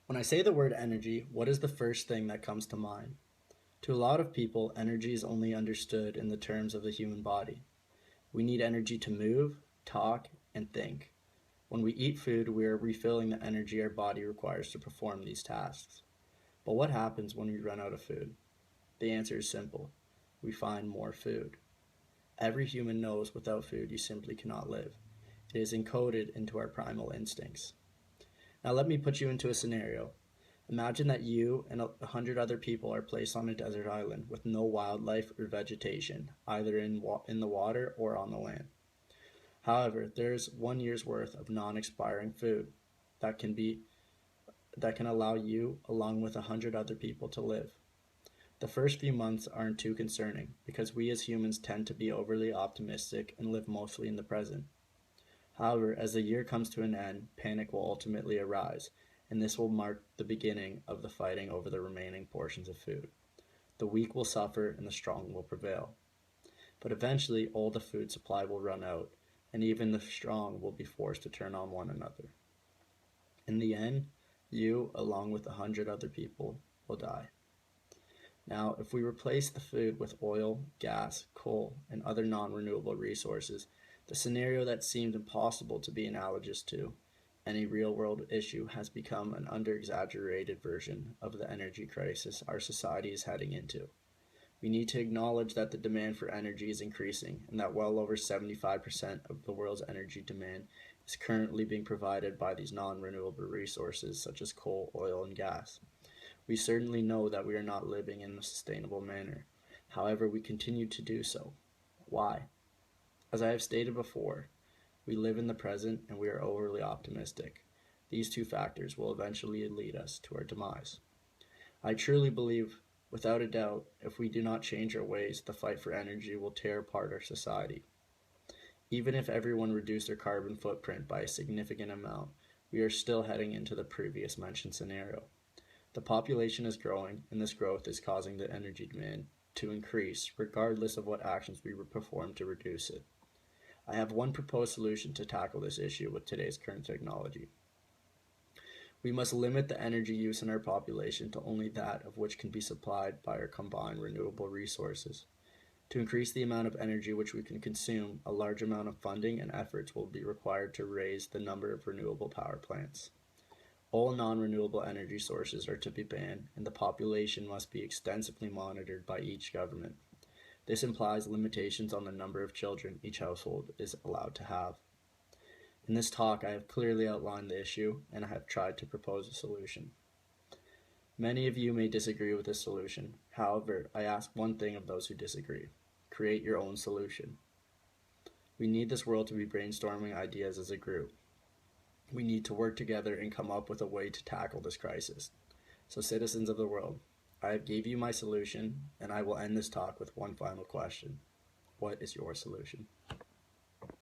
When I say the word energy, what is the first thing that comes to mind? To a lot of people, energy is only understood in the terms of the human body. We need energy to move, talk, and think. When we eat food, we are refilling the energy our body requires to perform these tasks. But what happens when we run out of food? The answer is simple. We find more food. Every human knows without food you simply cannot live. It is encoded into our primal instincts. Now let me put you into a scenario. Imagine that you and 100 other people are placed on a desert island with no wildlife or vegetation, either in the water or on the land. However, there is 1 year's worth of non-expiring food that can allow you, along with 100 other people, to live. The first few months aren't too concerning because we as humans tend to be overly optimistic and live mostly in the present. However, as the year comes to an end, panic will ultimately arise, and this will mark the beginning of the fighting over the remaining portions of food. The weak will suffer and the strong will prevail. But eventually, all the food supply will run out, and even the strong will be forced to turn on one another. In the end, you, along with 100 other people, will die. Now, if we replace the food with oil, gas, coal, and other non-renewable resources, the scenario that seemed impossible to be analogous to any real-world issue has become an under-exaggerated version of the energy crisis our society is heading into. We need to acknowledge that the demand for energy is increasing and that well over 75% of the world's energy demand is currently being provided by these non-renewable resources such as coal, oil, and gas. We certainly know that we are not living in a sustainable manner. However, we continue to do so. Why? As I have stated before, we live in the present and we are overly optimistic. These two factors will eventually lead us to our demise. I truly believe, without a doubt, if we do not change our ways, the fight for energy will tear apart our society. Even if everyone reduced their carbon footprint by a significant amount, we are still heading into the previous mentioned scenario. The population is growing, and this growth is causing the energy demand to increase, regardless of what actions we perform to reduce it. I have one proposed solution to tackle this issue with today's current technology. We must limit the energy use in our population to only that of which can be supplied by our combined renewable resources. To increase the amount of energy which we can consume, a large amount of funding and efforts will be required to raise the number of renewable power plants. All non-renewable energy sources are to be banned, and the population must be extensively monitored by each government. This implies limitations on the number of children each household is allowed to have. In this talk, I have clearly outlined the issue, and I have tried to propose a solution. Many of you may disagree with this solution. However, I ask one thing of those who disagree. Create your own solution. We need this world to be brainstorming ideas as a group. We need to work together and come up with a way to tackle this crisis. So citizens of the world, I have gave you my solution, and I will end this talk with one final question. What is your solution?